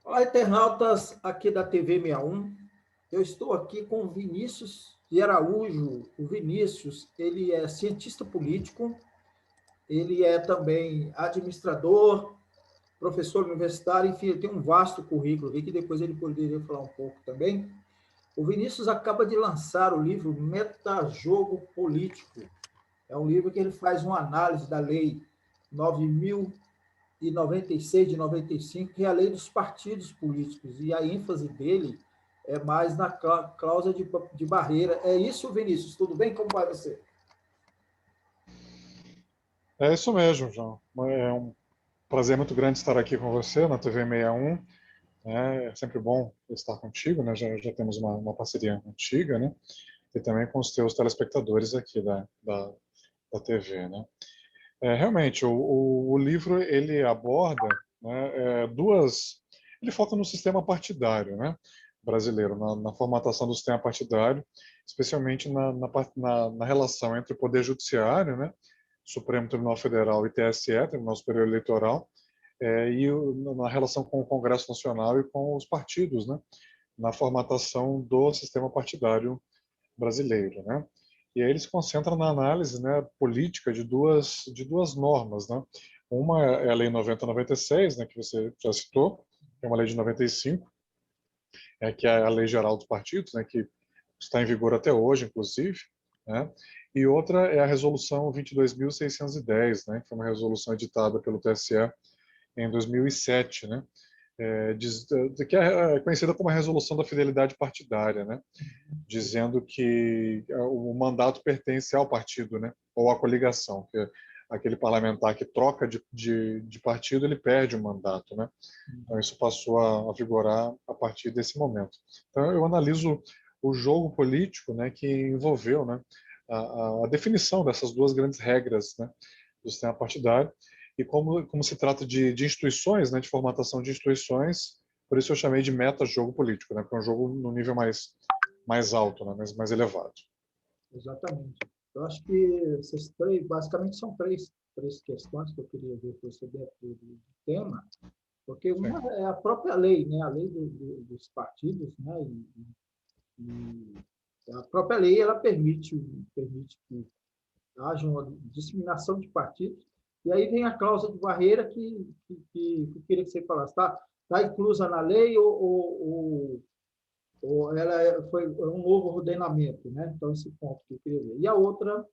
Olá, internautas aqui da TV 61. Eu estou aqui com o Vinícius de Araújo. O Vinícius, ele é cientista político, ele é também administrador, professor universitário, enfim, ele tem um vasto currículo aqui, que depois ele poderia falar um pouco também. O Vinícius acaba de lançar o livro Metajogo Político. É um livro que ele faz uma análise da Lei 9.096 de 95, que é a lei dos partidos políticos, e a ênfase dele é mais na cláusula de barreira. É isso, Vinícius? Tudo bem? Como vai você? É isso mesmo, João. É um prazer muito grande estar aqui com você na TV 61. É sempre bom estar contigo, né? Já temos uma parceria antiga, né? E também com os teus telespectadores aqui da TV, né? Realmente, o livro ele aborda, né, duas. Ele foca no sistema partidário, né? Brasileiro, na formatação do sistema partidário, especialmente na relação entre o Poder Judiciário, né? Supremo Tribunal Federal e TSE, Tribunal Superior Eleitoral, e na relação com o Congresso Nacional e com os partidos, né, na formatação do sistema partidário brasileiro, né. E aí ele se concentra na análise, né, política de duas normas, né. Uma é a Lei 90/96, né, que você já citou, que é uma lei de 95, que é a Lei Geral dos Partidos, né, que está em vigor até hoje, inclusive, né? E outra é a Resolução 22.610, né, que foi uma resolução editada pelo TSE em 2007, né, que é conhecida como a Resolução da Fidelidade Partidária, né, dizendo que o mandato pertence ao partido, né, ou à coligação, que aquele parlamentar que troca de partido, ele perde o mandato, né. Então isso passou a vigorar a partir desse momento. Então eu analiso o jogo político, né, que envolveu, né, a definição dessas duas grandes regras, né, do sistema partidário, e como se trata de instituições, né, de formatação de instituições, por isso eu chamei de meta-jogo político, né, porque é um jogo no nível mais alto, né, mais elevado. Exatamente. Eu acho que essas três, basicamente, são três questões que eu queria ver com você dentro do tema, porque Sim. uma é a própria lei, né? A lei dos partidos, né? E a própria lei ela permite que haja uma disseminação de partidos, e aí vem a cláusula de barreira que eu queria que você falasse, tá inclusa na lei ou ela foi um novo ordenamento, né? Então, esse ponto que eu queria ver. E a outra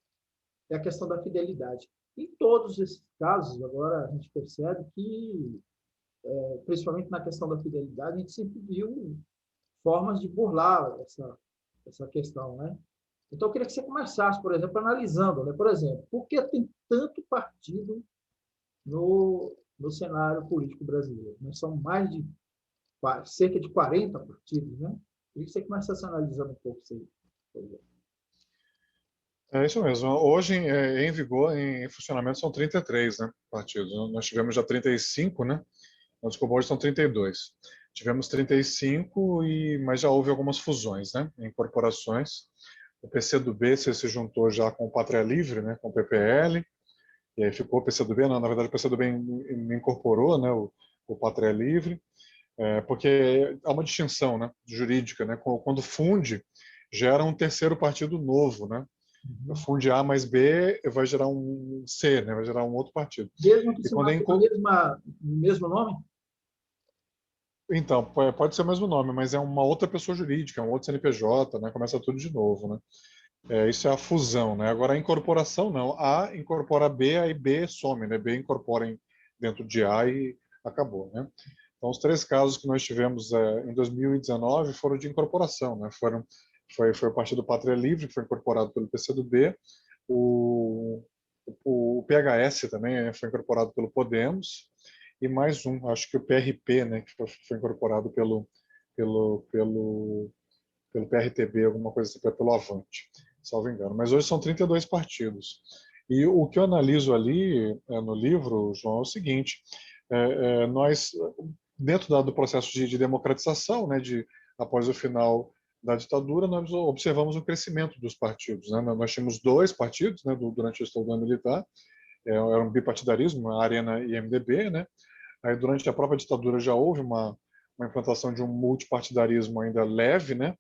é a questão da fidelidade. Em todos esses casos, agora a gente percebe que, principalmente na questão da fidelidade, a gente sempre viu formas de burlar essa questão, né? Então, eu queria que você começasse, por exemplo, analisando, né? Por exemplo, por que tem tanto partido no cenário político brasileiro? Né? São mais de cerca de 40 partidos, né? Eu queria que você começasse analisando um pouco isso aí. É isso mesmo. Hoje, em vigor, em funcionamento, são 33, né, partidos. Nós tivemos já 35, né? Desculpa, hoje são 32. Tivemos 35, mas já houve algumas fusões, né, incorporações. O PCdoB se juntou já com o Pátria Livre, né, com o PPL, e aí ficou o PCdoB, não, na verdade o PCdoB incorporou, né, o Pátria Livre, porque há uma distinção, né, jurídica, né, quando funde, gera um terceiro partido novo, né, funde A mais B vai gerar um C, né, vai gerar um outro partido. Mesmo que E se quando mantenha o mesmo nome? Então, pode ser o mesmo nome, mas é uma outra pessoa jurídica, é um outro CNPJ, né? Começa tudo de novo, né? Isso é a fusão, né? Agora a incorporação não. A incorpora B, aí B some, né? B incorpora dentro de A e acabou, né? Então, os três casos que nós tivemos em 2019 foram de incorporação, né? Foi o Partido Pátria Livre, que foi incorporado pelo PCdoB, o PHS também foi incorporado pelo Podemos, e mais um, acho que o PRP, né, que foi incorporado pelo PRTB, alguma coisa assim, pelo Avante, salvo engano. Mas hoje são 32 partidos. E o que eu analiso ali no livro, João, é o seguinte: nós, dentro do processo de democratização, né, após o final da ditadura, nós observamos o crescimento dos partidos. Né? Nós tínhamos dois partidos, né, durante a ditadura militar, era um bipartidarismo, a Arena e MDB, né? Aí, durante a própria ditadura, já houve uma implantação de um multipartidarismo ainda leve, né?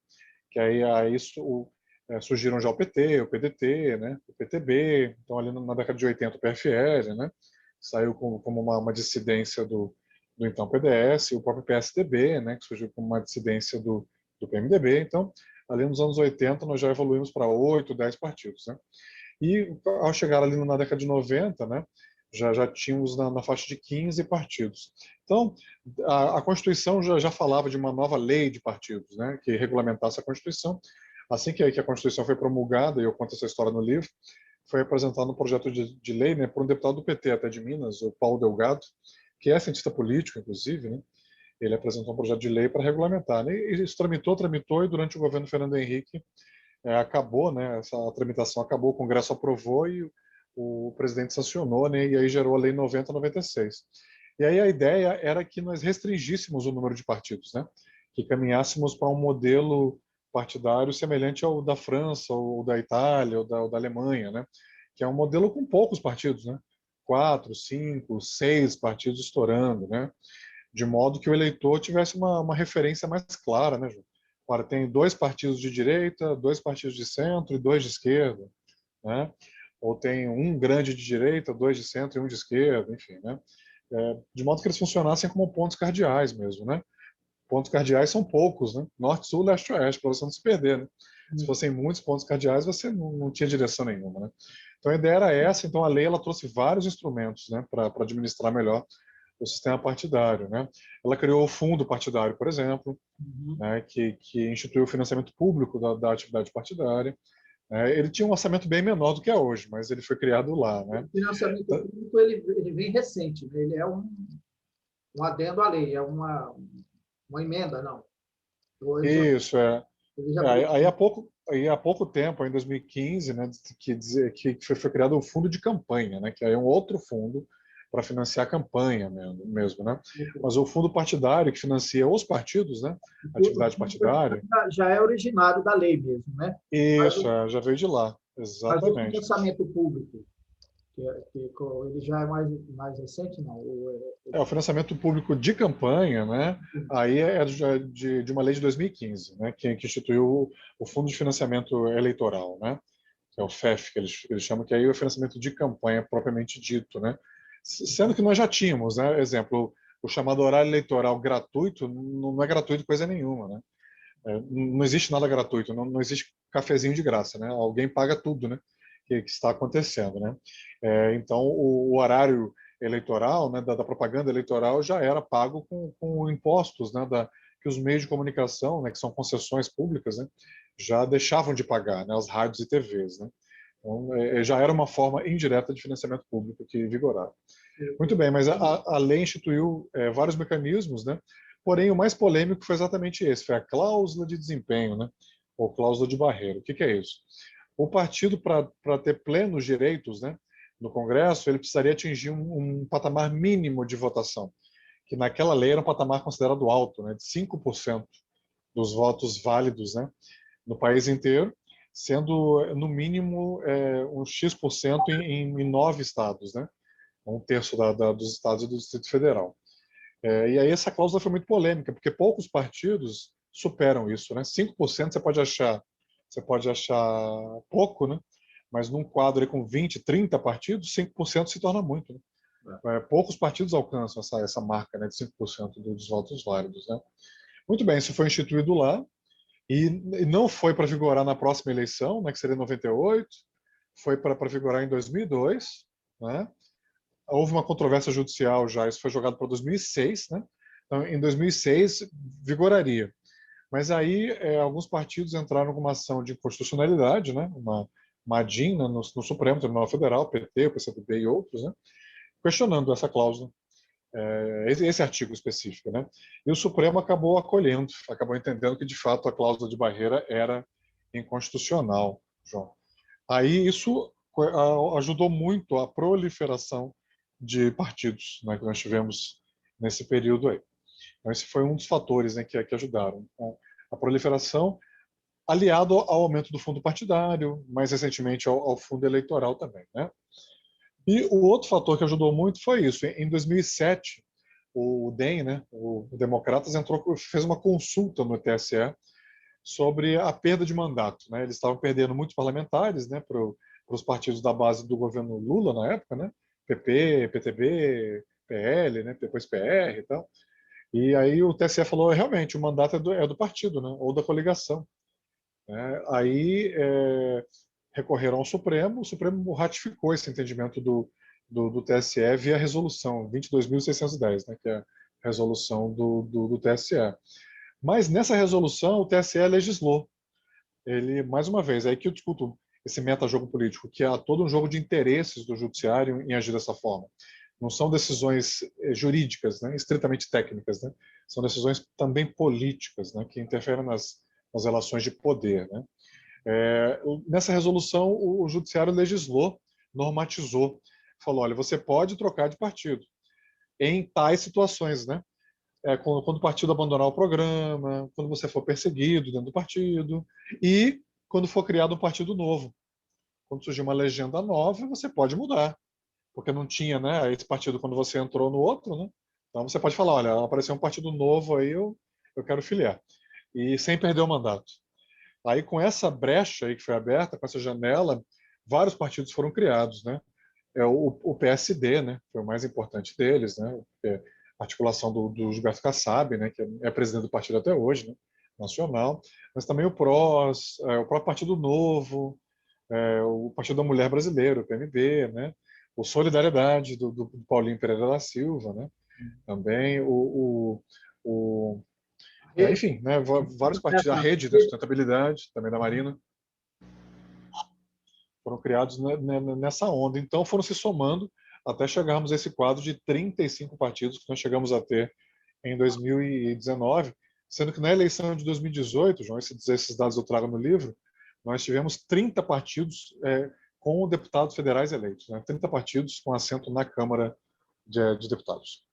Que aí surgiram já o PT, o PDT, né? O PTB, então ali na década de 80 o PFL, né? Saiu como uma dissidência do então PDS, o próprio PSDB, né? Que surgiu como uma dissidência do PMDB. Então, ali nos anos 80 nós já evoluímos para 8, 10 partidos, né? E ao chegar ali na década de 90, né? Já tínhamos na faixa de 15 partidos. Então, a Constituição já falava de uma nova lei de partidos, né, que regulamentasse a Constituição. Assim que a Constituição foi promulgada, e eu conto essa história no livro, foi apresentado um projeto de lei, né, por um deputado do PT até de Minas, o Paulo Delgado, que é cientista político, inclusive, né, ele apresentou um projeto de lei para regulamentar. Né, e isso tramitou, e durante o governo Fernando Henrique acabou, né, essa tramitação acabou, o Congresso aprovou e o presidente sancionou, né, e aí gerou a Lei 90/96. E aí a ideia era que nós restringíssemos o número de partidos, né, que caminhássemos para um modelo partidário semelhante ao da França, ou da Itália, ou da Alemanha, né, que é um modelo com poucos partidos, né, 4, 5, 6 partidos estourando, né, de modo que o eleitor tivesse uma referência mais clara, né, Ju? Agora, tem 2 partidos de direita, 2 partidos de centro e 2 de esquerda, né? Ou tem um grande de direita, 2 de centro e um de esquerda, enfim, né? De modo que eles funcionassem como pontos cardeais mesmo, né? Pontos cardeais são poucos, né? Norte, sul, leste, oeste, para você não se perder, né? Se fossem muitos pontos cardeais, você não tinha direção nenhuma, né? Então a ideia era essa. Então a lei ela trouxe vários instrumentos, né, para administrar melhor o sistema partidário, né? Ela criou o fundo partidário, por exemplo, né, que instituiu o financiamento público da atividade partidária. Ele tinha um orçamento bem menor do que é hoje, mas ele foi criado lá, né? O financiamento público ele vem recente, né? Ele é um adendo à lei, é uma emenda, não. Ele já, Isso, ele já aí há pouco tempo, em 2015, né, que foi criado o fundo de campanha, né, que é um outro fundo para financiar a campanha mesmo, né? Mas o fundo partidário que financia os partidos, né, a atividade partidária. já é originário da lei mesmo, né? Mas, Isso, já veio de lá, mas o exatamente. financiamento público, ele já é mais recente, não? O financiamento público de campanha, né? Aí é de uma lei de 2015, né? Que instituiu o Fundo de Financiamento Eleitoral, né? Que é o FEF, que eles chamam, que aí é o financiamento de campanha propriamente dito, né? Sendo que nós já tínhamos, né? Exemplo, o chamado horário eleitoral gratuito não é gratuito coisa nenhuma, né? Não existe nada gratuito, não existe cafezinho de graça, né? Alguém paga tudo, né? Que está acontecendo, né? Então, o horário eleitoral, né, da propaganda eleitoral, já era pago com impostos, né, que os meios de comunicação, né, que são concessões públicas, né, já deixavam de pagar, né, as rádios e TVs, né? Então, já era uma forma indireta de financiamento público que vigorava. Muito bem, mas a lei instituiu vários mecanismos, né? Porém, o mais polêmico foi exatamente esse, foi a cláusula de desempenho, né? Ou cláusula de barreira. O que é isso? O partido, para ter plenos direitos, né, no Congresso, ele precisaria atingir um patamar mínimo de votação, que naquela lei era um patamar considerado alto, né, de 5% dos votos válidos, né, no país inteiro, sendo no mínimo um X% em 9 estados, né, um terço dos estados e do Distrito Federal. E aí essa cláusula foi muito polêmica, porque poucos partidos superam isso, né? 5% você pode achar pouco, né? Mas num quadro aí com 20, 30 partidos, 5% se torna muito, né? Poucos partidos alcançam essa marca, né, de 5% dos votos válidos, né? Muito bem, isso foi instituído lá e não foi para vigorar na próxima eleição, né, que seria em 98, foi para vigorar em 2002, né? Houve uma controvérsia judicial já, isso foi jogado para 2006, né? Então, em 2006, vigoraria. Mas aí alguns partidos entraram com uma ação de inconstitucionalidade, né? uma ADIM, né? no Supremo Tribunal Federal, o PT, o PCdoB e outros, né? Questionando essa cláusula, esse artigo específico, né? E o Supremo acabou acolhendo, acabou entendendo que, de fato, a cláusula de barreira era inconstitucional, João. Aí isso ajudou muito a proliferação de partidos, né, que nós tivemos nesse período aí. Então, esse foi um dos fatores, né, que ajudaram. Então, a proliferação, aliado ao aumento do fundo partidário, mais recentemente ao fundo eleitoral também, né? E o outro fator que ajudou muito foi isso. Em 2007, o DEM, né, o Democratas, fez uma consulta no TSE sobre a perda de mandato, né? Eles estavam perdendo muitos parlamentares, né, para os partidos da base do governo Lula na época, né? PP, PTB, PL, né? Depois PR e tal. E aí o TSE falou, realmente, o mandato é do partido, né? Ou da coligação. Né? Aí recorreram ao Supremo, o Supremo ratificou esse entendimento do TSE via resolução 22.610, né? Que é a resolução do TSE. Mas nessa resolução o TSE legislou. Ele, mais uma vez, é aí que eu discuto esse metajogo político, que há todo um jogo de interesses do judiciário em agir dessa forma. Não são decisões jurídicas, né, estritamente técnicas, né, são decisões também políticas, né, que interferem nas relações de poder. Né. Nessa resolução, o judiciário legislou, normatizou, falou, olha, você pode trocar de partido em tais situações, né? Quando o partido abandonar o programa, quando você for perseguido dentro do partido e quando for criado um partido novo. Quando surgir uma legenda nova, você pode mudar, porque não tinha, né, esse partido quando você entrou no outro, né? Então você pode falar, olha, apareceu um partido novo aí, eu quero filiar. E sem perder o mandato. Aí com essa brecha aí que foi aberta, com essa janela, vários partidos foram criados, né? O PSD, né, foi o mais importante deles, né, a articulação do Gilberto Kassab, né, que é presidente do partido até hoje, né, nacional, mas também o PROS, o próprio Partido Novo, o Partido da Mulher Brasileira, o PMB, né, o Solidariedade do Paulinho Pereira da Silva, né, também o enfim, né, vários partidos, a Rede da Sustentabilidade, também da Marina, foram criados nessa onda. Então foram se somando até chegarmos a esse quadro de 35 partidos que nós chegamos a ter em 2019, sendo que na eleição de 2018, João, esses dados eu trago no livro, nós tivemos 30 partidos com deputados federais eleitos, né? 30 partidos com assento na Câmara de Deputados.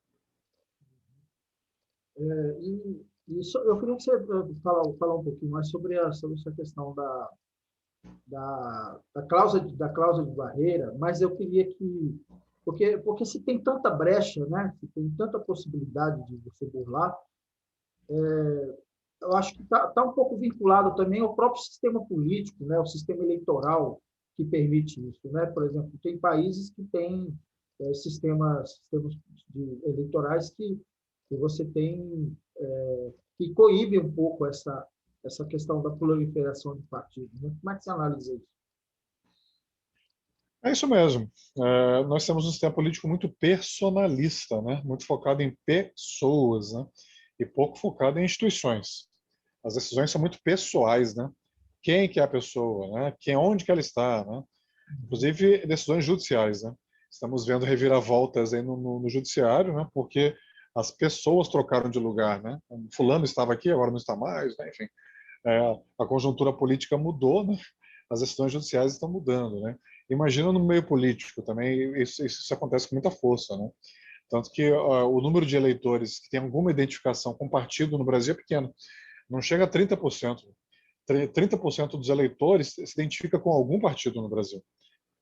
Eu queria que você falar um pouquinho mais sobre essa questão da cláusula de barreira, mas eu queria que porque se tem tanta brecha, né, se tem tanta possibilidade de você burlar, eu acho que está um pouco vinculado também ao próprio sistema político, né, o sistema eleitoral que permite isso, né? Por exemplo, tem países que têm sistemas eleitorais que você tem que coíbe um pouco essa questão da proliferação de partidos. Né? Como é que você analisa isso? É isso mesmo. Nós temos um sistema político muito personalista, né? Muito focado em pessoas, né? E pouco focado em instituições. As decisões são muito pessoais, né? Quem que é a pessoa, né? Onde que ela está, né? Inclusive decisões judiciais, né? Estamos vendo reviravoltas aí no judiciário, né? Porque as pessoas trocaram de lugar, né? Fulano estava aqui, agora não está mais, né? Enfim, a conjuntura política mudou, né? As decisões judiciais estão mudando, né? Imagina no meio político também, isso acontece com muita força, né? Tanto que o número de eleitores que tem alguma identificação com partido no Brasil é pequeno, não chega a 30%. 30% dos eleitores se identifica com algum partido no Brasil.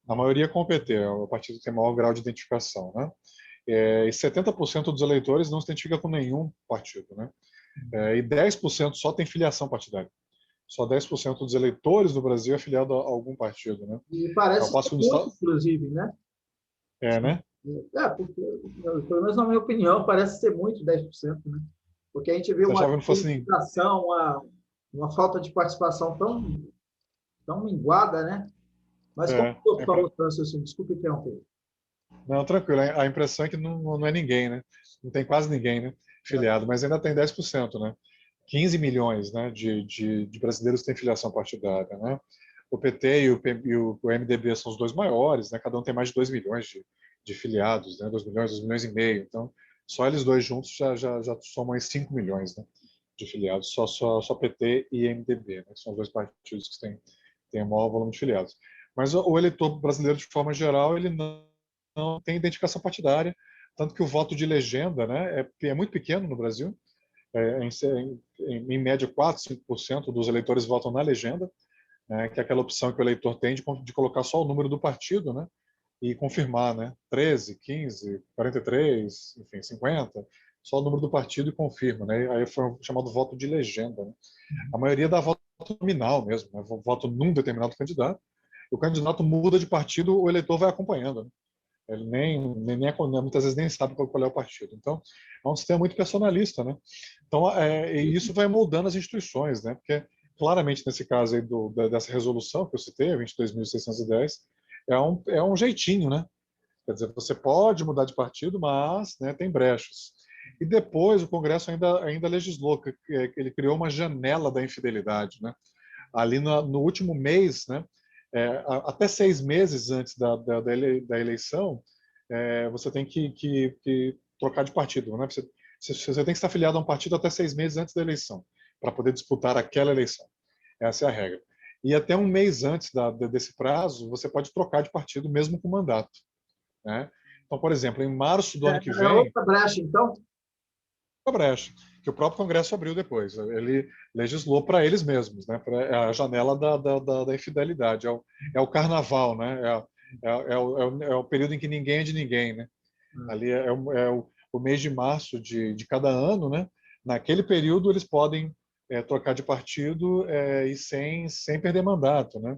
A maioria com o PT, é o partido que tem maior grau de identificação, né? E 70% dos eleitores não se identifica com nenhum partido, né? E 10% só tem filiação partidária. Só 10% dos eleitores do Brasil é afiliado a algum partido, né? E parece passo ser que no muito, estado... inclusive, né? né? Porque, pelo menos na minha opinião, parece ser muito 10%, né? Porque a gente vê Você uma achava que não fosse ninguém? politização, uma falta de participação tão minguada, né? Mas como É, eu falou, assim, desculpe interromper. Não, tranquilo. A impressão é que não é ninguém, né? Não tem quase ninguém, né? Filiado, mas ainda tem 10%, né? 15 milhões, né, de brasileiros têm filiação partidária, né? O PT e o MDB são os dois maiores, né? Cada um tem mais de 2 milhões de filiados, né? 2 milhões e meio. Então, só eles dois juntos já somam aí 5 milhões, né, de filiados. Só PT e MDB, né? São os dois partidos que têm o maior volume de filiados. Mas o eleitor brasileiro, de forma geral, ele não tem identificação partidária, tanto que o voto de legenda, né, é muito pequeno no Brasil. Em média, 4, 5% dos eleitores votam na legenda, né, que é aquela opção que o eleitor tem de colocar só o número do partido, né, e confirmar, né, 13, 15, 43, enfim, 50, só o número do partido e confirma, né? Aí foi chamado voto de legenda, né? A maioria dá voto nominal mesmo, né? Voto num determinado candidato. O candidato muda de partido, o eleitor vai acompanhando, né? Ele muitas vezes nem sabe qual é o partido. Então, é um sistema muito personalista, né? Então, e isso vai moldando as instituições, né? Porque, claramente, nesse caso aí dessa resolução que eu citei, a 22.610, é um jeitinho, né? Quer dizer, você pode mudar de partido, mas, né, tem brechas. E depois o Congresso ainda legislou, que ele criou uma janela da infidelidade, né? Ali no último mês, né? Até 6 meses antes da eleição, você tem que trocar de partido, né? Você tem que estar afiliado a um partido até 6 meses antes da eleição, para poder disputar aquela eleição. Essa é a regra. E até um mês antes desse prazo, você pode trocar de partido mesmo com mandato, né? Então, por exemplo, em março do ano que É vem, outra brecha, então? a brecha que o próprio Congresso abriu depois. Ele legislou para eles mesmos, né? A janela da infidelidade. É o carnaval, né? É o período em que ninguém é de ninguém, né? Ali o mês de março de cada ano, né? Naquele período eles podem trocar de partido e sem perder mandato, né?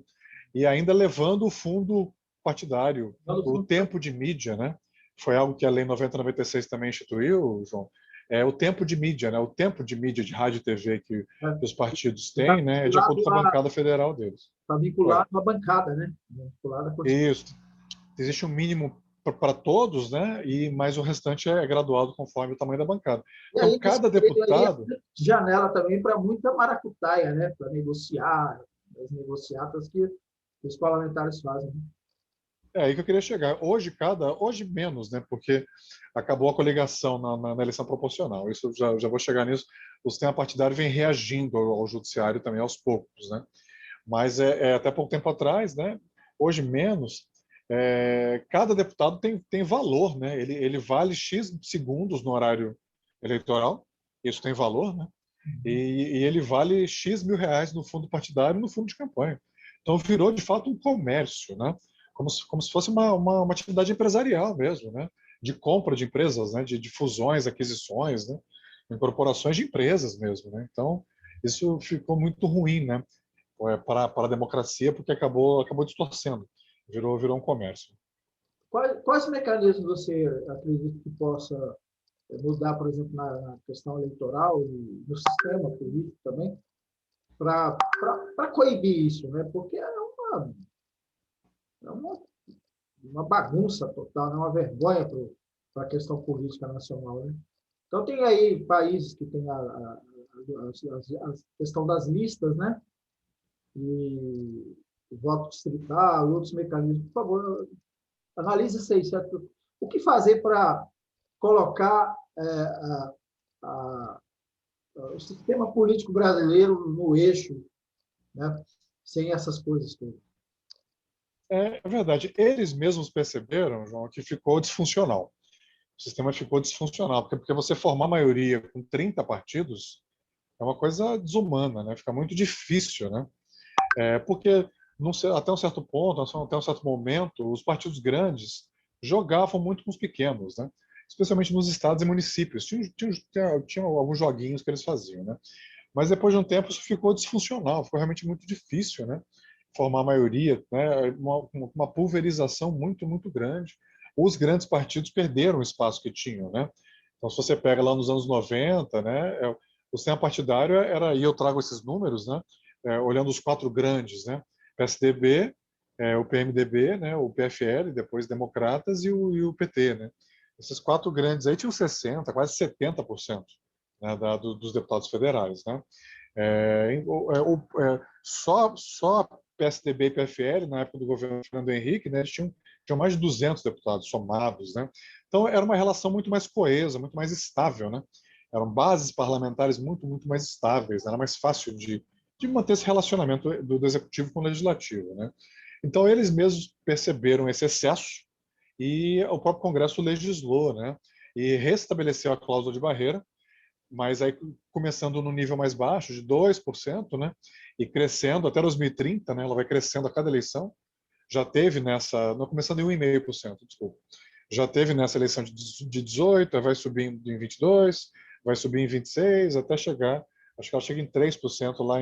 E ainda levando o fundo partidário, o tempo de mídia, né? Foi algo que a Lei 9096 também instituiu, João. É o tempo de mídia, né? O tempo de mídia de rádio e TV que os partidos Está têm, né? É de acordo vinculado com a bancada federal deles. à bancada, né? Vinculado à Constituição. Isso. Existe um mínimo para todos, né? Mas o restante é graduado conforme o tamanho da bancada. E Então, aí, esse cada período aí deputado. é janela também para muita maracutaia, né? Para negociar, as negociatas que os parlamentares fazem. Né? É aí que eu queria chegar. Hoje menos, né? Porque acabou a coligação na eleição proporcional. Isso já vou chegar nisso. O sistema partidário vem reagindo ao judiciário também aos poucos, né? Mas até pouco tempo atrás, né? Hoje menos. Cada deputado tem valor, né? Ele vale X segundos no horário eleitoral. Isso tem valor, né? E ele vale X mil reais no fundo partidário e no fundo de campanha. Então virou de fato um comércio, né? Como se fosse uma atividade empresarial mesmo, né? De compra de empresas, né? De fusões, aquisições, né? Incorporações de empresas mesmo, né? Então isso ficou muito ruim, né? Para a democracia, porque acabou distorcendo, virou um comércio. Quais mecanismos você acredita que possa mudar, por exemplo, na questão eleitoral e no sistema político também, para coibir isso, né? Porque é uma bagunça total, é uma vergonha para a questão política nacional. Né? Então, tem aí países que têm a questão das listas, né? E o voto distrital e outros mecanismos. Por favor, analise isso aí, certo? O que fazer para colocar o sistema político brasileiro no eixo, né? Sem essas coisas todas? É verdade. Eles mesmos perceberam, João, que ficou disfuncional. O sistema ficou disfuncional, porque você formar maioria com 30 partidos é uma coisa desumana, né? Fica muito difícil, né? Porque até um certo ponto, até um certo momento, os partidos grandes jogavam muito com os pequenos, né? Especialmente nos estados e municípios. Tinha alguns joguinhos que eles faziam, né? Mas depois de um tempo isso ficou disfuncional, ficou realmente muito difícil, né? Formar maioria, né? Uma pulverização muito, muito grande. Os grandes partidos perderam o espaço que tinham, né? Então, se você pega lá nos anos 90, né? O sistema partidário era, e eu trago esses números, né? Olhando os quatro grandes, né? PSDB, o PMDB, né? O PFL, depois Democratas e o PT, né? Esses quatro grandes aí tinham 60%, quase 70%, né, dos deputados federais, né? Só PSDB e PFL, na época do governo Fernando Henrique, né, eles tinham mais de 200 deputados somados, né? Então era uma relação muito mais coesa, muito mais estável, né? Eram bases parlamentares muito, muito mais estáveis, era mais fácil de manter esse relacionamento do executivo com o legislativo, né? Então eles mesmos perceberam esse excesso e o próprio Congresso legislou, né? E restabeleceu a cláusula de barreira, mas aí começando no nível mais baixo, de 2%, né? E crescendo até 2030, né? Ela vai crescendo a cada eleição. Já teve não começando em 1,5%, desculpa. Já teve nessa eleição de 18, aí vai subindo em 22, vai subir em 26, até chegar, acho que ela chega em 3% lá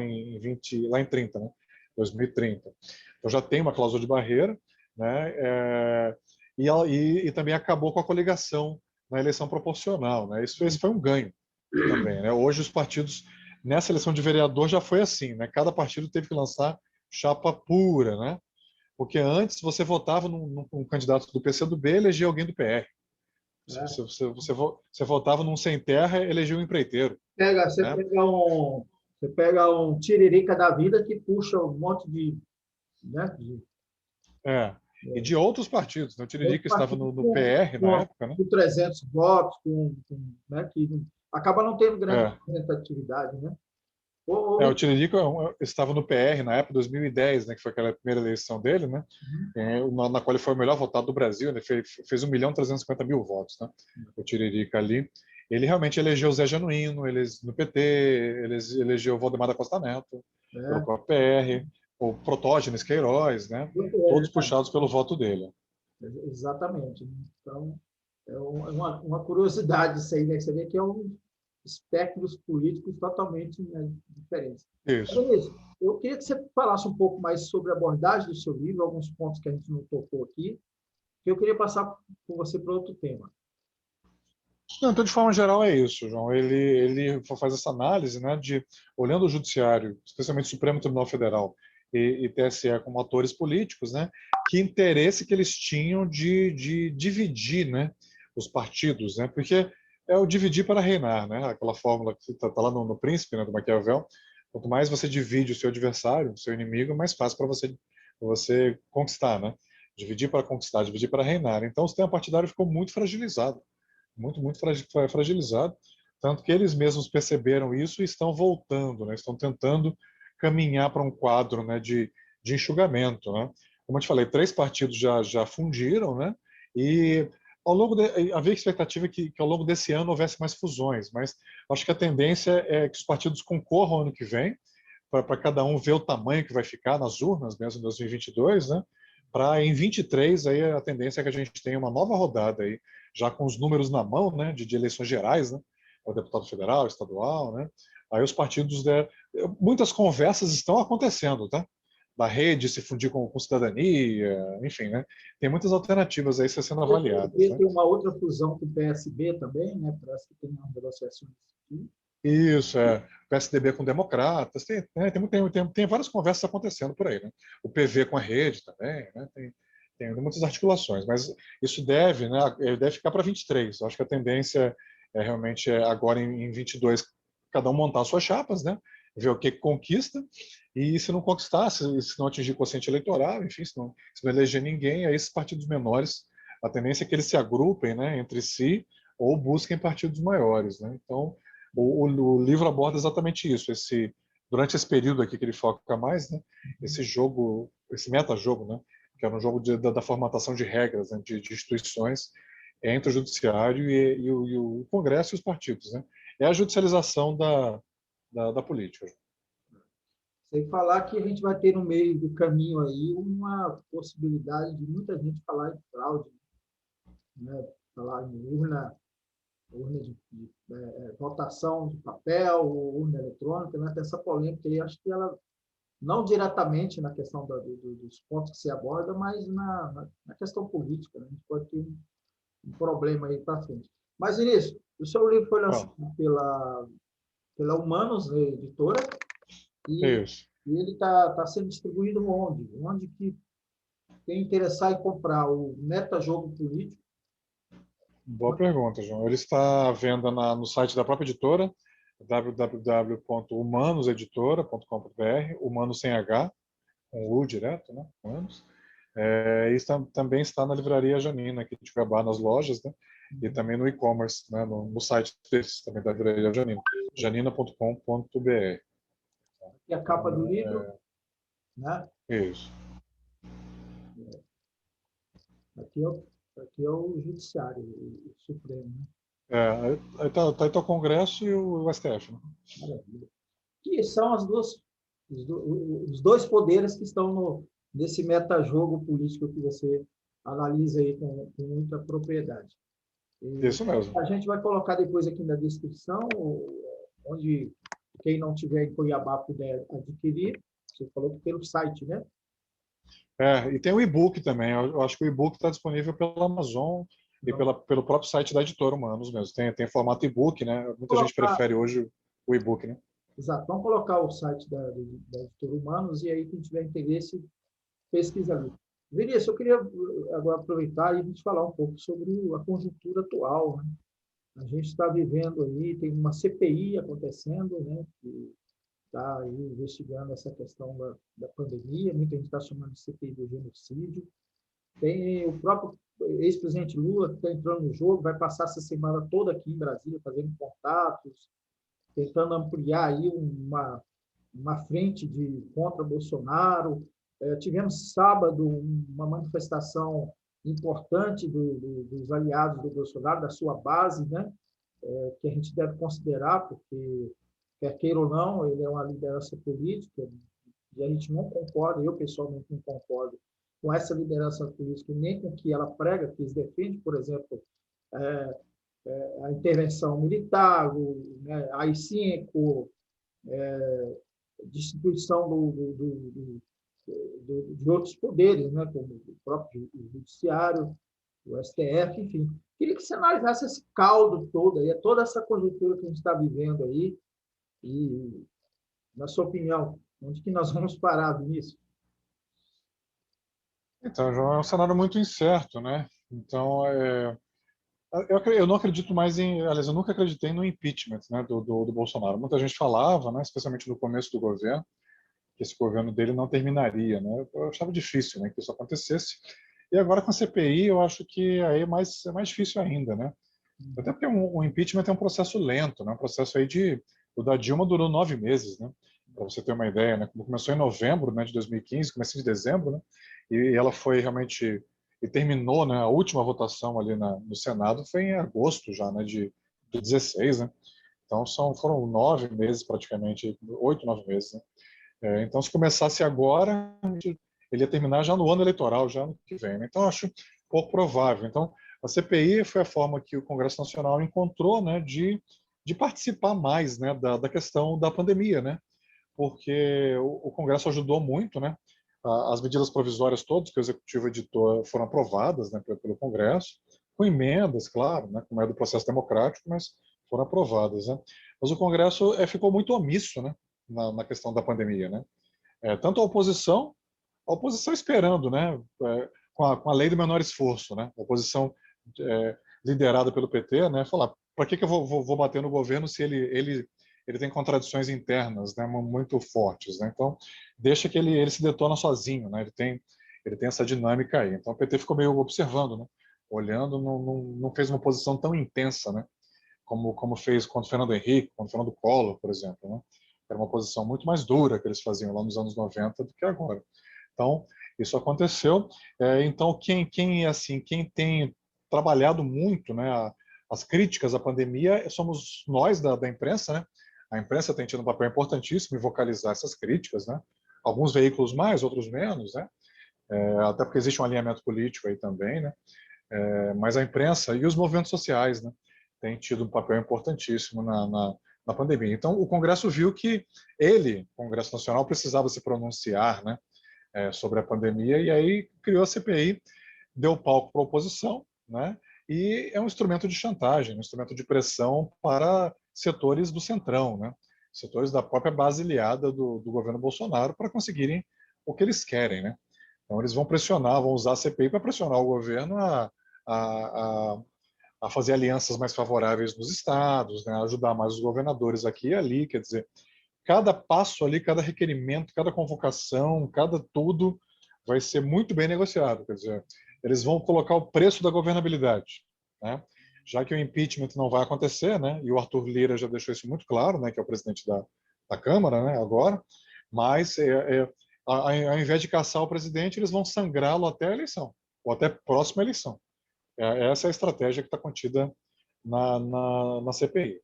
em 30, né? 2030. Então já tem uma cláusula de barreira, né? E também acabou com a coligação na eleição proporcional, né? Esse foi um ganho também, né? Hoje os partidos, nessa eleição de vereador já foi assim, né? Cada partido teve que lançar chapa pura, né? Porque antes você votava num candidato do PCdoB, elegia alguém do PR. Né? Você votava num sem terra, elegia um empreiteiro. Você Né? pega um tiririca da vida que puxa um monte de, né, É. E de outros partidos. Né? O Tiririca estava no com, PR na com, época. Né? com 300 votos, né, que acaba não tendo grande É. representatividade, né? O Tiririca estava no PR na época, 2010, né, que foi aquela primeira eleição dele, né, na qual ele foi o melhor votado do Brasil, né, fez 1.350.000 votos, né, o Tiririca ali. Ele realmente elegeu o Zé Genuíno, no PT, ele elegeu o Valdemar da Costa Neto, pelo É, próprio PR, o Protógenes Queiroz, né, todos puxados pelo voto dele. Exatamente. Então, uma curiosidade isso aí, né? Você vê que é um espectros políticos totalmente, né, diferentes. Isso. Denise, eu queria que você falasse um pouco mais sobre a abordagem do seu livro, alguns pontos que a gente não tocou aqui, que eu queria passar com você para outro tema. Não, então, de forma geral, é isso, João. Ele faz essa análise, né, olhando o Judiciário, especialmente o Supremo Tribunal Federal e TSE como atores políticos, né, que interesse que eles tinham de dividir, né, os partidos, né, porque é o dividir para reinar, né, aquela fórmula que está lá no Príncipe, né, do Maquiavel. Quanto mais você divide o seu adversário, o seu inimigo, mais fácil para você conquistar, né? Dividir para conquistar, dividir para reinar. Então, o sistema partidário ficou muito fragilizado, muito fragilizado, tanto que eles mesmos perceberam isso e estão voltando, né? Estão tentando caminhar para um quadro, né, de enxugamento, né? Como eu te falei, 3 partidos já fundiram, né? E havia expectativa que ao longo desse ano houvesse mais fusões, mas acho que a tendência é que os partidos concorram ano que vem, para cada um ver o tamanho que vai ficar nas urnas mesmo em 2022, né? Para em 23 aí a tendência é que a gente tenha uma nova rodada aí, já com os números na mão, né, de eleições gerais, né, o deputado federal, estadual, né? Aí os partidos, muitas conversas estão acontecendo, tá? Da rede se fundir com cidadania, enfim, né? Tem muitas alternativas aí sendo avaliadas. Né? Tem uma outra fusão com o PSB também, né? Parece que tem umas negociações aqui. Isso, PSDB com democratas, tem várias conversas acontecendo por aí, né? O PV com a rede também, né? Tem muitas articulações, mas isso deve ficar para 23. Eu acho que a tendência é realmente agora em 22 cada um montar suas chapas, né? Ver o que conquista e se não conquistar, se não atingir quociente eleitoral, enfim, se não eleger ninguém, aí esses partidos menores, a tendência é que eles se agrupem, né, entre si ou busquem partidos maiores, né? Então o livro aborda exatamente isso, durante esse período aqui que ele foca mais, né, esse jogo, esse metajogo, né, que era um jogo da formatação de regras, né, de instituições entre o judiciário e o Congresso e os partidos, né. É a judicialização da política. Sem falar que a gente vai ter no meio do caminho aí uma possibilidade de muita gente falar em fraude, né? Falar em urna de votação de papel, urna eletrônica, né? Tem essa polêmica aí, acho que ela não diretamente na questão dos pontos que se aborda, mas na questão política, né? A gente pode ter um problema aí para frente. Mas, Início, o seu livro foi lançado pela Humanos, né, editora, e Isso. ele está sendo distribuído onde? Onde que quem interessar em comprar o Metajogo Político? Boa pergunta, João. Ele está à venda no site da própria editora, www.humanoseditora.com.br, Humanos sem H, com U direto, né? Humanos. E também está na livraria Janina, aqui de Cuiabá, nas lojas, né? E também no e-commerce, né? No site deles, também da livraria Janina, janina.com.br. E a capa do livro, né? Isso. Aqui é o Judiciário, o Supremo, né? Aí tá o Congresso e o STF, né? Maravilha. Que são os dois poderes que estão nesse metajogo político que você analisa aí com muita propriedade. E Isso mesmo. a gente vai colocar depois aqui na descrição, onde quem não tiver em Cuiabá puder adquirir. Você falou que pelo site, né? E tem o e-book também. Eu acho que o e-book está disponível pela Amazon e Então, pelo próprio site da editora Humanos mesmo. Tem formato e-book, né? Muita gente colocar, prefere hoje o e-book, né? exato, vamos colocar o site da editora Humanos e aí quem tiver interesse, pesquisa ali. Vinícius, eu queria agora aproveitar e a gente falar um pouco sobre a conjuntura atual, né? A gente está vivendo aí, tem uma CPI acontecendo, né? Que está aí investigando essa questão da pandemia, muita gente está chamando de CPI do genocídio. Tem o próprio ex-presidente Lula que está entrando no jogo, vai passar essa semana toda aqui em Brasília fazendo contatos, tentando ampliar aí uma frente de contra Bolsonaro. Tivemos sábado uma manifestação importante dos aliados do Bolsonaro, da sua base, né? Que a gente deve considerar, porque, quer queira ou não, ele é uma liderança política, e a gente não concorda, eu pessoalmente não concordo com essa liderança política, nem com o que ela prega, que eles defendem, por exemplo, é, a intervenção militar, né, AI-5, destituição de outros poderes, né, como o próprio judiciário, o STF, enfim. Queria que você analisasse esse caldo todo aí, toda essa conjuntura que a gente está vivendo aí, e, na sua opinião, onde que nós vamos parar, Vinícius? Então, João, é um cenário muito incerto, né? Então, eu não acredito mais em, aliás, eu nunca acreditei no impeachment, né, do Bolsonaro. Muita gente falava, né, especialmente no começo do governo, que esse governo dele não terminaria, né? Eu achava difícil, né, que isso acontecesse. E agora com a CPI, eu acho que aí é mais difícil ainda, né? Até porque o impeachment é um processo lento, né? Um processo aí o da Dilma durou 9 meses, né? Para você ter uma ideia, né? Começou em novembro, né, de 2015, começou em dezembro, né? E ela foi realmente e terminou, né? A última votação ali no Senado foi em agosto já, né? De 16, né? Então foram 9 meses praticamente, 8, 9 meses, né? Então se começasse agora, ele ia terminar já no ano eleitoral, já no que vem, né? Então acho pouco provável. Então a CPI foi a forma que o Congresso Nacional encontrou, né, de participar mais, né, da questão da pandemia, né, porque o Congresso ajudou muito, né, as medidas provisórias todas que o Executivo editou foram aprovadas, né, pelo Congresso, com emendas, claro, né, como é do processo democrático, mas foram aprovadas, né. Mas o Congresso ficou muito omisso, né, na questão da pandemia, né. Tanto a oposição esperando, né, com a lei do menor esforço, né, a oposição liderada pelo PT, né, falar para que eu vou bater no governo se ele tem contradições internas, né, muito fortes, né? Então deixa que ele se detona sozinho, né? Ele tem essa dinâmica aí. Então o PT ficou meio observando, né, olhando, não fez uma posição tão intensa, né, como fez contra o Fernando Henrique, contra o Fernando Collor, por exemplo, né? Era uma posição muito mais dura que eles faziam lá nos anos 90 do que agora. Então, isso aconteceu. Então, quem tem trabalhado muito, né, as críticas à pandemia somos nós da imprensa, né? A imprensa tem tido um papel importantíssimo em vocalizar essas críticas, né? Alguns veículos mais, outros menos, né? Até porque existe um alinhamento político aí também, né? Mas a imprensa e os movimentos sociais, né, têm tido um papel importantíssimo na pandemia. Então, o Congresso viu que o Congresso Nacional, precisava se pronunciar, né, sobre a pandemia, e aí criou a CPI, deu palco para a oposição, né, e é um instrumento de chantagem, um instrumento de pressão para setores do centrão, né, setores da própria base aliada do governo Bolsonaro para conseguirem o que eles querem, né. Então, eles vão pressionar, vão usar a CPI para pressionar o governo a, a fazer alianças mais favoráveis nos estados, né, ajudar mais os governadores aqui e ali, quer dizer, cada passo ali, cada requerimento, cada convocação, cada tudo vai ser muito bem negociado, quer dizer, eles vão colocar o preço da governabilidade, né? Já que o impeachment não vai acontecer, né, e o Arthur Lira já deixou isso muito claro, né, que é o presidente da Câmara, né, agora, mas ao invés de caçar o presidente, eles vão sangrá-lo até a eleição, ou até a próxima eleição. Essa é a estratégia que está contida na CPI.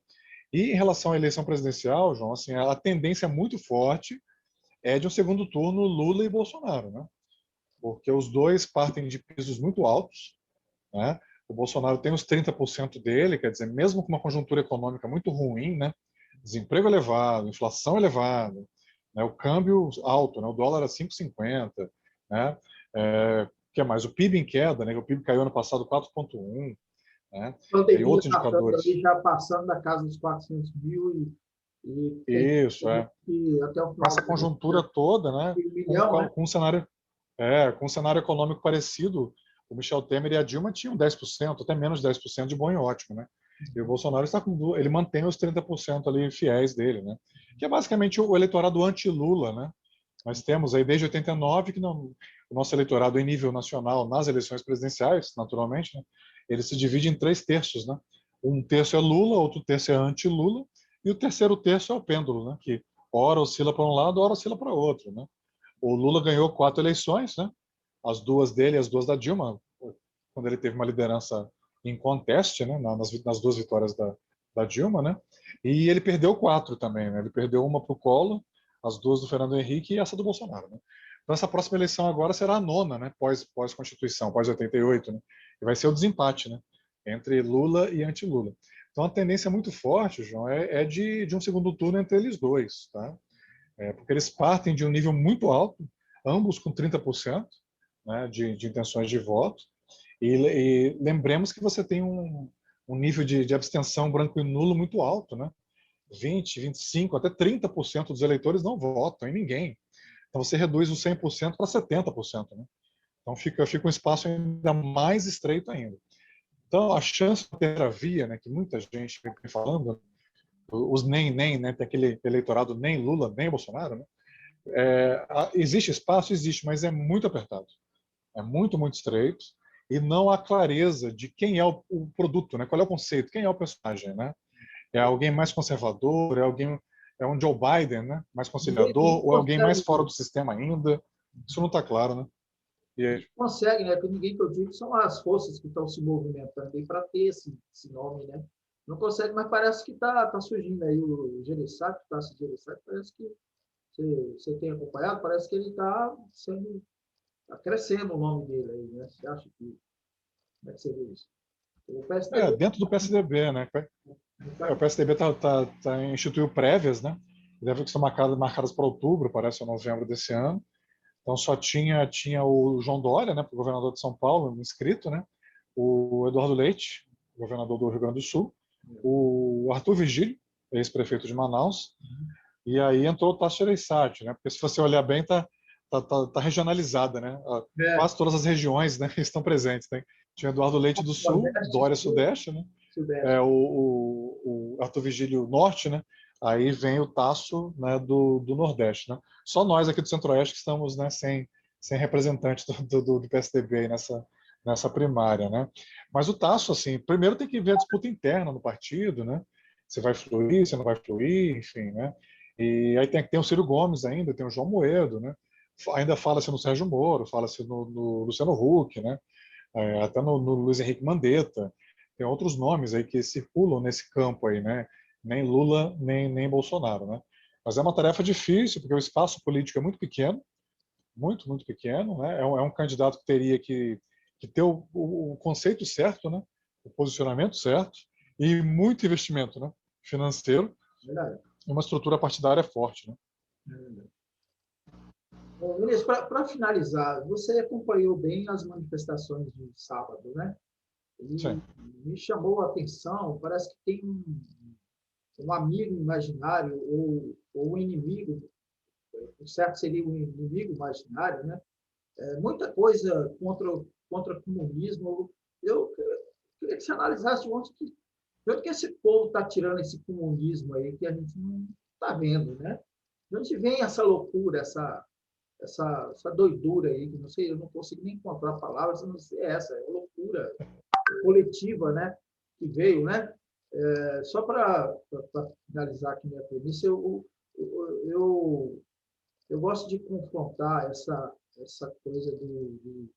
E em relação à eleição presidencial, João, assim, a tendência muito forte é de um segundo turno Lula e Bolsonaro, né? porque os dois partem de pisos muito altos, né? O Bolsonaro tem os 30% dele, quer dizer, mesmo com uma conjuntura econômica muito ruim, né? Desemprego elevado, inflação elevada, né? O câmbio alto, né? O dólar a 5,50, né? Que é mais? O PIB em queda, né? O PIB caiu ano passado 4,1, né? E Pandemia outros passando indicadores. ali, já passando da casa dos 400 mil e tem Isso, que até o com final essa do ano, conjuntura toda, né? 1 milhão, né? Com um cenário econômico parecido, o Michel Temer e a Dilma tinham 10%, até menos de 10% de bom e ótimo, né? E o Bolsonaro ele mantém os 30% ali fiéis dele, né? Que é basicamente o eleitorado anti-Lula, né? Nós temos aí desde 89 que não, o nosso eleitorado em nível nacional nas eleições presidenciais, naturalmente, né? Ele se divide em 3 terços, né? Um terço é Lula, outro terço é anti-Lula e o terceiro terço é o pêndulo, né? Que ora oscila para um lado, ora oscila para outro, né? O Lula ganhou 4 eleições, né? As duas dele e as duas da Dilma, quando ele teve uma liderança em conteste, né? Nas 2 vitórias da Dilma, né? E ele perdeu 4 também, né? Ele perdeu uma para o Collor, as 2 do Fernando Henrique e essa do Bolsonaro, né? Então essa próxima eleição agora será a nona, né? Pós-Constituição, pós 88, né? E vai ser o desempate, né? Entre Lula e anti-Lula. Então a tendência muito forte, João, é de um segundo turno entre eles dois, tá? Porque eles partem de um nível muito alto, ambos com 30%, né, de intenções de voto, e lembremos que você tem um nível de abstenção branco e nulo muito alto, né? 20, 25, até 30% dos eleitores não votam em ninguém. Então você reduz o 100% para 70%, né? Então fica um espaço ainda mais estreito ainda. Então a chance de ter a via, né, que muita gente vem falando, os nem, né, tem aquele eleitorado nem Lula, nem Bolsonaro, né? Existe espaço? Existe, mas é muito apertado. É muito, muito estreito e não há clareza de quem é o produto, né? Qual é o conceito, quem é o personagem, né? É alguém mais conservador, é um Joe Biden, né? Mais Ninguém conciliador, ou é alguém mais consegue, fora do sistema ainda? Isso não está claro, né? E aí, consegue, né? Porque ninguém que eu digo são as forças que estão se movimentando aí para ter esse nome, né? Não consegue, mas parece que tá surgindo aí o Gereissati, o Tasso Gereissati, parece que você tem acompanhado, parece que ele está sendo, tá crescendo o nome dele aí, né? Você acha que, como é que você vê isso? O PSDB dentro do PSDB, né? não O está. PSDB instituiu prévias, né? Deve ser marcadas para outubro, parece, ou novembro desse ano. Então só tinha o João Dória, né, governador de São Paulo, inscrito, né? O Eduardo Leite, governador do Rio Grande do Sul, o Arthur Vigílio, ex-prefeito de Manaus, e aí entrou o Tasso Gereissati, né? Porque se você olhar bem, tá regionalizada, né? É, Quase todas as regiões, né, estão presentes, né? Tinha Eduardo Leite do Sul, Nordeste, Dória Sul, Sudeste, né? Sudeste. O Arthur Vigílio Norte, né? Aí vem o Tasso, né, do Nordeste, né? Só nós aqui do Centro-Oeste que estamos, né, sem representante do PSDB aí nessa primária, né? Mas o Tasso, assim, primeiro tem que ver a disputa interna no partido, né? Se vai fluir, se não vai fluir, enfim, né? E aí tem o Ciro Gomes ainda, tem o João Moedo, né? Ainda fala-se no Sérgio Moro, fala-se no Luciano Huck, né? Até no Luiz Henrique Mandetta. Tem outros nomes aí que circulam nesse campo aí, né? Nem Lula, nem Bolsonaro, né? Mas é uma tarefa difícil, porque o espaço político é muito pequeno, muito, muito pequeno, né? É um candidato que teria que ter o conceito certo, né? O posicionamento certo e muito investimento, né? Financeiro Verdade. e uma estrutura partidária forte, né? Bom, Vinícius, para finalizar, você acompanhou bem as manifestações de sábado, né? Sim. E me chamou a atenção, parece que tem um amigo imaginário ou um inimigo, o certo seria um inimigo imaginário, né? Muita coisa contra o comunismo. Eu queria que você analisasse de onde que esse povo está tirando esse comunismo aí que a gente não está vendo, né? De onde vem essa loucura, essa doidura aí, que não sei, eu não consigo nem encontrar palavras, não sei essa, é loucura coletiva, né? Que veio, né? Só para finalizar aqui minha premissa, eu gosto de confrontar essa coisa de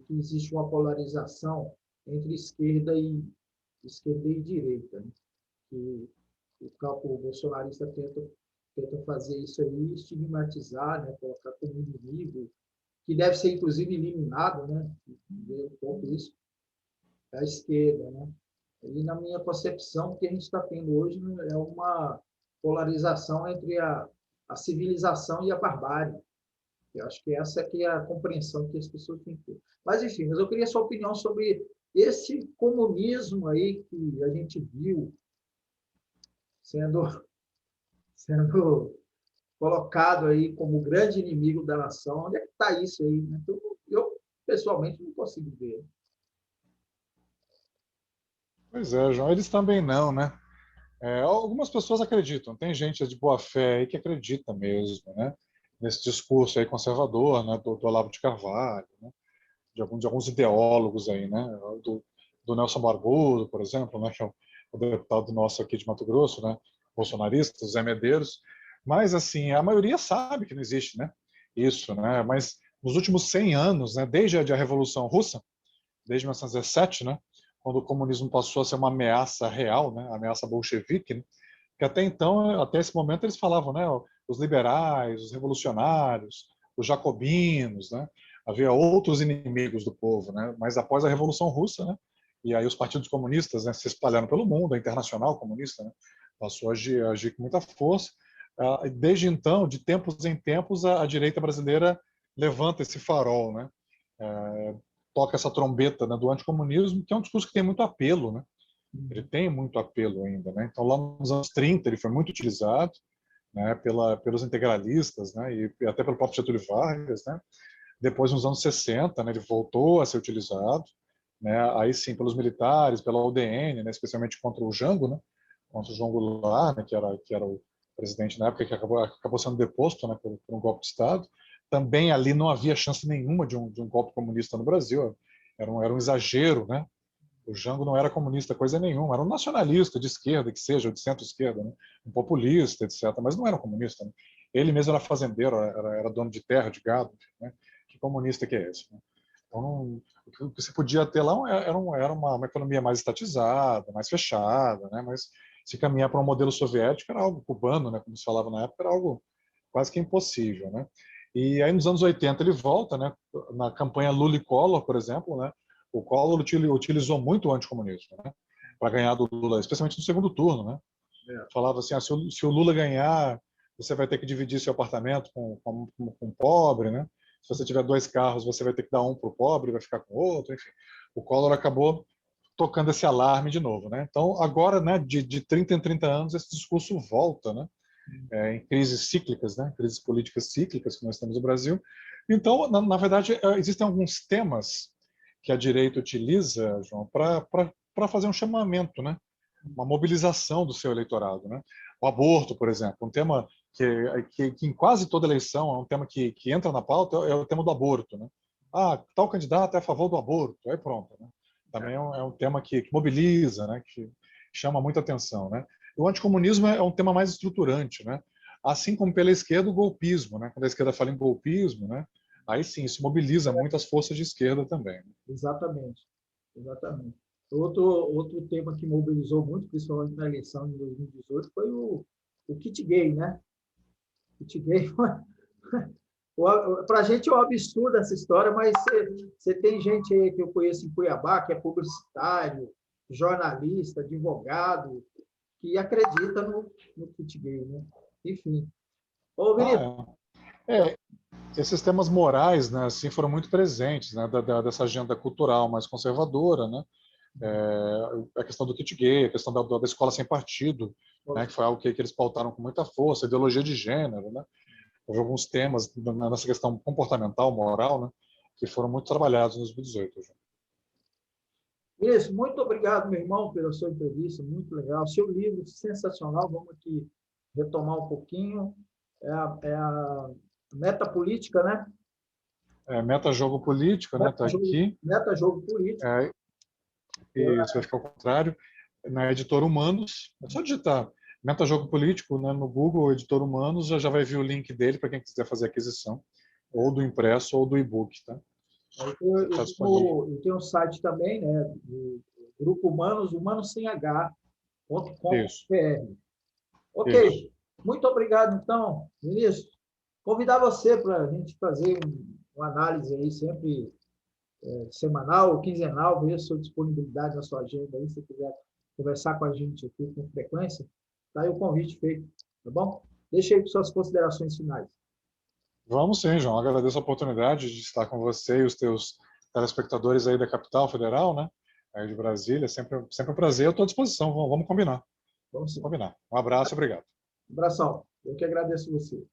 que existe uma polarização entre esquerda e direita, né? Que o campo bolsonarista tenta fazer isso aí, estigmatizar, né? Colocar como inimigo que deve ser, inclusive, eliminado, né? Um pouco isso, da esquerda, né? E, na minha concepção, o que a gente está tendo hoje é uma polarização entre a civilização e a barbárie. Eu acho que essa aqui é a compreensão que as pessoas têm que ter. Mas, enfim, eu queria a sua opinião sobre esse comunismo aí que a gente viu sendo colocado aí como grande inimigo da nação. Onde é que está isso aí? Né? Então, eu, pessoalmente, não consigo ver. Pois é, João, eles também não, né? Algumas pessoas acreditam, tem gente de boa fé aí que acredita mesmo, né? Nesse discurso aí conservador, né? Do Olavo de Carvalho, né? De alguns ideólogos aí, né? Do Nelson Barbudo, por exemplo, né? Que é o deputado nosso aqui de Mato Grosso, né? Bolsonarista, Zé Medeiros. Mas, assim, a maioria sabe que não existe, né? Isso, né? Mas nos últimos 100 anos, né? Desde a Revolução Russa, desde 1917, né? Quando o comunismo passou a ser uma ameaça real, né? Ameaça bolchevique, né? Que até então, até esse momento, eles falavam, né? Os liberais, os revolucionários, os jacobinos, né? Havia outros inimigos do povo, né? Mas após a Revolução Russa, né? E aí os partidos comunistas, né, se espalharam pelo mundo, a Internacional Comunista, né, passou a agir com muita força. Desde então, de tempos em tempos, a direita brasileira levanta esse farol, né? Toca essa trombeta, né, do anticomunismo, que é um discurso que tem muito apelo, né? Ele tem muito apelo ainda, né? Então, lá nos anos 30, ele foi muito utilizado, né, pelos integralistas, né, e até pelo próprio Getúlio Vargas, né? Depois, nos anos 60, né, ele voltou a ser utilizado, né, aí sim pelos militares, pela UDN, né, especialmente contra o Jango, né, contra o João Goulart, né, que era o presidente na época, que acabou sendo deposto, né, por um golpe de Estado. Também ali não havia chance nenhuma de um golpe comunista no Brasil, era um exagero, né? O Jango não era comunista coisa nenhuma, era um nacionalista de esquerda, que seja, ou de centro-esquerda, né? Um populista, etc. Mas não era um comunista. Né? Ele mesmo era fazendeiro, era dono de terra, de gado. Né? Que comunista que é esse? Né? Então, o que se podia ter lá era uma economia mais estatizada, mais fechada, né? Mas se caminhar para um modelo soviético era algo cubano, né? Como se falava na época, era algo quase que impossível, né? E aí nos anos 80 ele volta, né? Na campanha Lula e Collor, por exemplo, né? O Collor utilizou muito o anticomunismo, né? Para ganhar do Lula, especialmente no segundo turno, né? Falava assim, se o Lula ganhar, você vai ter que dividir seu apartamento com um pobre, né? Se você tiver 2 carros, você vai ter que dar um para o pobre, vai ficar com o outro, enfim. O Collor acabou tocando esse alarme de novo, né? Então, agora, né, de 30 em 30 anos, esse discurso volta, né? Em crises cíclicas, né? Crises políticas cíclicas que nós temos no Brasil. Então, na verdade, existem alguns temas que a direita utiliza, João, para fazer um chamamento, né? Uma mobilização do seu eleitorado, né? O aborto, por exemplo, um tema que em quase toda eleição é um tema que entra na pauta, é o tema do aborto, né? Ah, tal candidato é a favor do aborto, aí pronto, né? Também é um tema que mobiliza, né? Que chama muita atenção, né? O anticomunismo é um tema mais estruturante, né? Assim como pela esquerda o golpismo, né? Quando a esquerda fala em golpismo, né? Aí sim, isso mobiliza muitas forças de esquerda também. Exatamente, exatamente. Outro tema que mobilizou muito, principalmente na eleição de 2018, foi o kit gay, né? O kit gay para a gente é um absurdo essa história, mas você tem gente aí que eu conheço em Cuiabá, que é publicitário, jornalista, advogado, que acredita no kit gay, né? Enfim. Ô, Vinícius, Ah, é. Esses temas morais, né, assim, foram muito presentes, né, dessa agenda cultural mais conservadora, né, a questão do kit gay, a questão da escola sem partido, né, que foi algo que eles pautaram com muita força, a ideologia de gênero, né, houve alguns temas nessa questão comportamental, moral, né, que foram muito trabalhados nos 2018. isso, muito obrigado, meu irmão, pela sua entrevista, muito legal. Seu livro, sensacional, vamos aqui retomar um pouquinho. É a Metapolítica, né? Meta jogo político, né, tá aqui, Meta-jogo político. e isso vai ficar ao contrário, na editora Humanos, é só digitar Meta-jogo político, né, no Google, editor Humanos, já vai vir o link dele para quem quiser fazer aquisição, ou do impresso ou do e-book, tá? Tá disponível. Eu tenho um site também, né? Do Grupo Humanos, humanos sem Isso, h.com.br. isso. Ok, muito obrigado, então, Vinícius. Convidar você para a gente fazer uma análise aí sempre semanal ou quinzenal, ver a sua disponibilidade na sua agenda aí, se você quiser conversar com a gente aqui com frequência, tá aí o convite feito, tá bom? Deixa aí suas considerações finais. Vamos sim, João. Agradeço a oportunidade de estar com você e os teus telespectadores aí da capital federal, né? Aí de Brasília. Sempre um prazer. Eu estou à disposição. Vamos combinar. Vamos sim. Combinar. Um abraço e obrigado. Um abração. Eu que agradeço você.